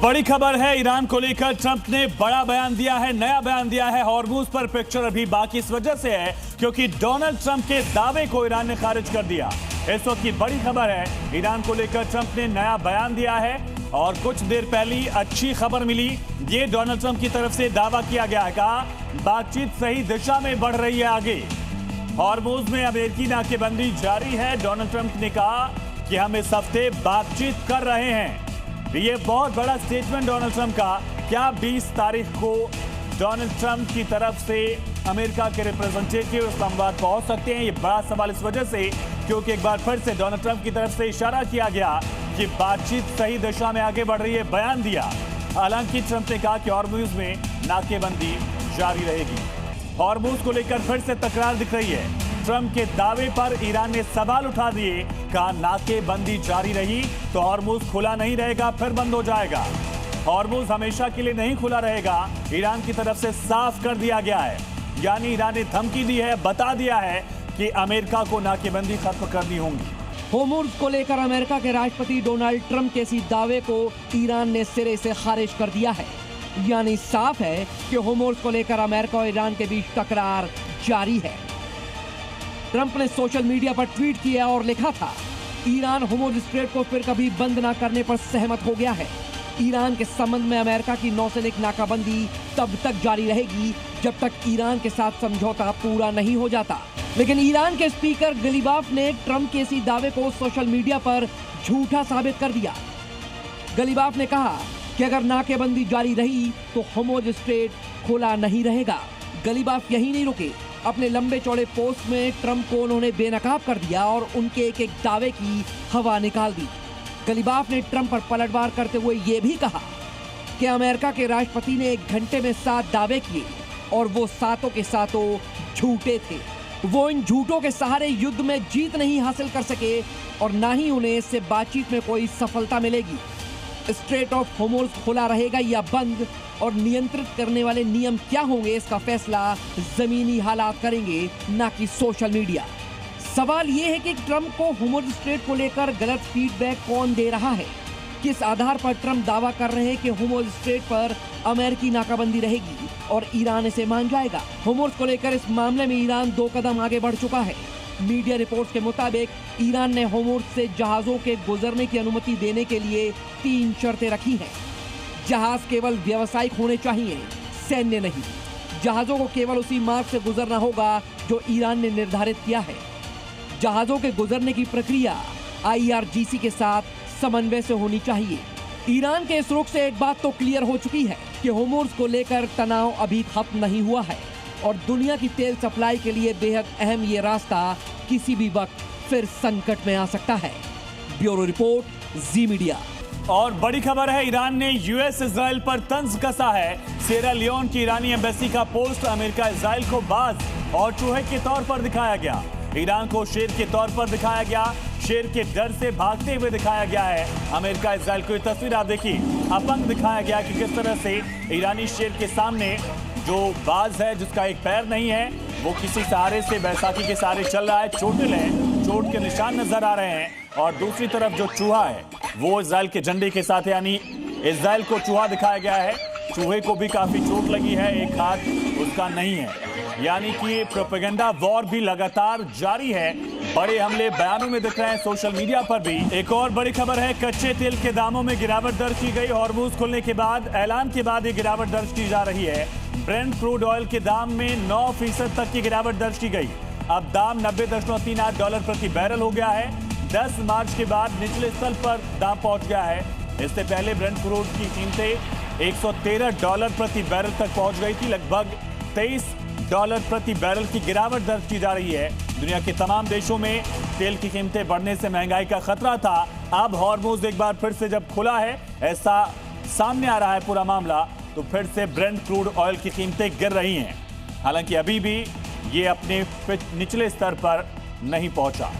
बड़ी खबर है, ईरान को लेकर ट्रंप ने बड़ा बयान दिया है, नया बयान दिया है। हॉर्मुज पर पिक्चर अभी बाकी इस वजह से है क्योंकि डोनाल्ड ट्रंप के दावे को ईरान ने खारिज कर दिया। इस वक्त की बड़ी खबर है, ईरान को लेकर ट्रंप ने नया बयान दिया है और कुछ देर पहले अच्छी खबर मिली। ये डोनाल्ड ट्रंप की तरफ से दावा किया गया है, कहा बातचीत सही दिशा में बढ़ रही है आगे। हॉर्मुज में अमेरिकी नाकेबंदी जारी है। डोनाल्ड ट्रंप ने कहा कि हम इस हफ्ते बातचीत कर रहे हैं। ये बहुत बड़ा स्टेटमेंट डोनाल्ड ट्रंप का। क्या 20 तारीख को डोनाल्ड ट्रंप की तरफ से अमेरिका के रिप्रेजेंटेटिव इस्लामाबाद पहुंच सकते हैं? ये बड़ा सवाल इस वजह से क्योंकि एक बार फिर से डोनाल्ड ट्रंप की तरफ से इशारा किया गया कि बातचीत सही दिशा में आगे बढ़ रही है, बयान दिया। हालांकि ट्रंप ने कहा कि हॉर्मुज में नाकेबंदी जारी रहेगी। हॉर्मुज को लेकर फिर से तकरार दिख रही है। ट्रंप के दावे पर ईरान ने सवाल उठा दिए, कहा नाकेबंदी जारी रही तो हॉर्मुज खुला नहीं रहेगा, फिर बंद हो जाएगा। हॉर्मुज हमेशा के लिए नहीं खुला रहेगा, ईरान की तरफ से साफ कर दिया गया है। यानी ईरान ने धमकी दी है, बता दिया है कि अमेरिका को नाकेबंदी खत्म करनी होगी। हॉर्मुज को लेकर अमेरिका के राष्ट्रपति डोनाल्ड ट्रंप के इसी दावे को ईरान ने सिरे से खारिज कर दिया है। यानी साफ है कि हॉर्मुज को लेकर अमेरिका और ईरान के बीच तकरार जारी है। ट्रंप ने सोशल मीडिया पर ट्वीट किया और लिखा था, ईरान हॉर्मुज स्ट्रेट को फिर कभी बंद न करने पर सहमत हो गया है। ईरान के संबंध में अमेरिका की नौसैनिक नाकाबंदी तब तक जारी रहेगी जब तक ईरान के साथ समझौता पूरा नहीं हो जाता। लेकिन ईरान के स्पीकर गलीबाफ ने ट्रंप के इसी दावे को सोशल मीडिया पर झूठा साबित कर दिया। गलीबाफ ने कहा कि अगर नाकेबंदी जारी रही तो हॉर्मुज स्ट्रेट खुला नहीं रहेगा। गलीबाफ यही नहीं रुके, अपने लंबे चौड़े पोस्ट में ट्रंप को उन्होंने बेनकाब कर दिया और उनके एक एक दावे की हवा निकाल दी। गलीबाफ ने ट्रंप पर पलटवार करते हुए ये भी कहा कि अमेरिका के राष्ट्रपति ने 1 घंटे में 7 दावे किए और वो सातों के सातों झूठे थे। वो इन झूठों के सहारे युद्ध में जीत नहीं हासिल कर सके और ना ही उन्हें इससे बातचीत में कोई सफलता मिलेगी। स्ट्रेट ऑफ हॉर्मुज खुला रहेगा या बंद और नियंत्रित करने वाले नियम क्या होंगे, इसका फैसला जमीनी हालात करेंगे, ना कि सोशल मीडिया। सवाल यह है कि ट्रंप को हॉर्मुज स्ट्रेट को लेकर गलत फीडबैक कौन दे रहा है? किस आधार पर ट्रंप दावा कर रहे हैं कि हॉर्मुज स्ट्रेट पर अमेरिकी नाकाबंदी रहेगी और ईरान इसे मान जाएगा? हॉर्मुज को लेकर इस मामले में ईरान 2 कदम आगे बढ़ चुका है। मीडिया रिपोर्ट्स के मुताबिक ईरान ने हॉर्मुज से जहाजों के गुजरने की अनुमति देने के लिए 3 शर्तें रखी हैं। जहाज केवल व्यावसायिक होने चाहिए, सैन्य नहीं। जहाजों को केवल उसी मार्ग से गुजरना होगा जो ईरान ने निर्धारित किया है। जहाजों के गुजरने की प्रक्रिया IRGC के साथ समन्वय से होनी चाहिए। ईरान के इस रुख से एक बात तो क्लियर हो चुकी है कि हॉर्मुज को लेकर तनाव अभी खत्म नहीं हुआ है और दुनिया की तेल सप्लाई के लिए बेहद अहम ये रास्ता किसी भी वक्त फिर संकट में आ सकता है। ब्यूरो रिपोर्ट, जी मीडिया। और बड़ी खबर है, ईरान ने यूएस इजराइल पर तंज कसा है। सिएरा लियोन की ईरानी एम्बेसी का पोस्ट अमेरिका इजराइल को बाज और चूहे के तौर पर दिखाया गया। ईरान को शेर के तौर पर दिखाया गया, शेर के डर से भागते हुए दिखाया गया है। अमेरिका इजराइल को ये तस्वीर आप देखिए, अपंग दिखाया गया कि किस तरह से ईरानी शेर के सामने जो बाज है जिसका एक पैर नहीं है, वो किसी सहारे से बैसाखी के सहारे चल रहा है। चोटिल है, चोट के निशान नजर आ रहे हैं और दूसरी तरफ जो चूहा है वो इजराइल के झंडे के साथ, यानी इजराइल को चूहा दिखाया गया है। चूहे को भी काफी चोट लगी है, एक हाथ उसका नहीं है। यानी कि प्रोपेगेंडा वॉर भी लगातार जारी है। बड़े हमले बयानों में दिख रहे हैं, सोशल मीडिया पर भी। एक और बड़ी खबर है, कच्चे तेल के दामों में गिरावट दर्ज की गई। हॉर्मुज खुलने के बाद, ऐलान के बाद ये गिरावट दर्ज की जा रही है। ब्रेंट क्रूड ऑयल के दाम में 9% तक की गिरावट दर्ज की गई। अब दाम $90.38 प्रति बैरल हो गया है। 10 मार्च के बाद निचले स्तर पर दाम पहुंच गया है। इससे पहले ब्रेंट क्रूड की कीमतें $113 प्रति बैरल तक पहुंच गई थी। लगभग $23 प्रति बैरल की गिरावट दर्ज की जा रही है। दुनिया के तमाम देशों में तेल की कीमतें बढ़ने से महंगाई का खतरा था। अब हॉर्मुज एक बार फिर से जब खुला है, ऐसा सामने आ रहा है पूरा मामला, तो फिर से ब्रेंट क्रूड ऑयल की कीमतें गिर रही हैं। हालांकि अभी भी ये अपने निचले स्तर पर नहीं पहुंचा।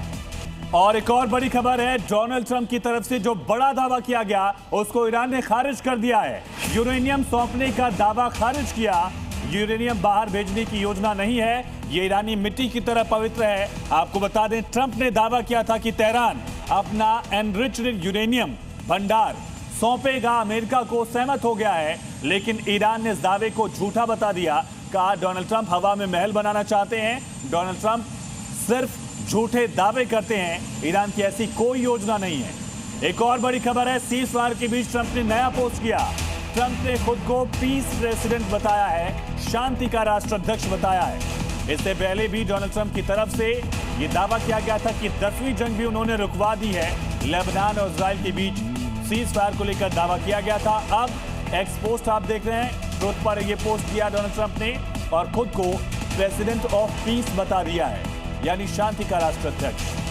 और एक और बड़ी खबर है, डोनाल्ड ट्रंप की तरफ से जो बड़ा दावा किया गया उसको ईरान ने खारिज कर दिया है। यूरेनियम सौंपने का दावा खारिज किया। यूरेनियम बाहर भेजने की योजना नहीं है, ये ईरानी मिट्टी की तरह पवित्र है। आपको बता दें, ट्रंप ने दावा किया था कि तेहरान अपना एनरिच्ड यूरेनियम भंडार सौंपेगा अमेरिका को सहमत हो गया है, लेकिन ईरान ने इस दावे को झूठा बता दिया। कहा डोनाल्ड ट्रंप हवा में महल बनाना चाहते हैं, डोनाल्ड ट्रंप सिर्फ झूठे दावे करते हैं, ईरान की ऐसी कोई योजना नहीं है। एक और बड़ी खबर है, सीज़फायर के बीच ट्रंप ने नया पोस्ट किया। ट्रंप ने खुद को पीस प्रेसिडेंट बताया है, शांति का राष्ट्राध्यक्ष बताया है। इससे पहले भी डोनाल्ड ट्रंप की तरफ से यह दावा किया गया था कि 10वीं जंग भी उन्होंने रुकवा दी है। लेबनान और इजराइल के बीच सीज़फायर को लेकर दावा किया गया था। अब एक्स पोस्ट आप देख रहे हैं, ट्रुथ पर यह पोस्ट किया डोनाल्ड ट्रंप ने और खुद को प्रेसिडेंट ऑफ पीस बता दिया है, यानी शांति का राष्ट्राध्यक्ष।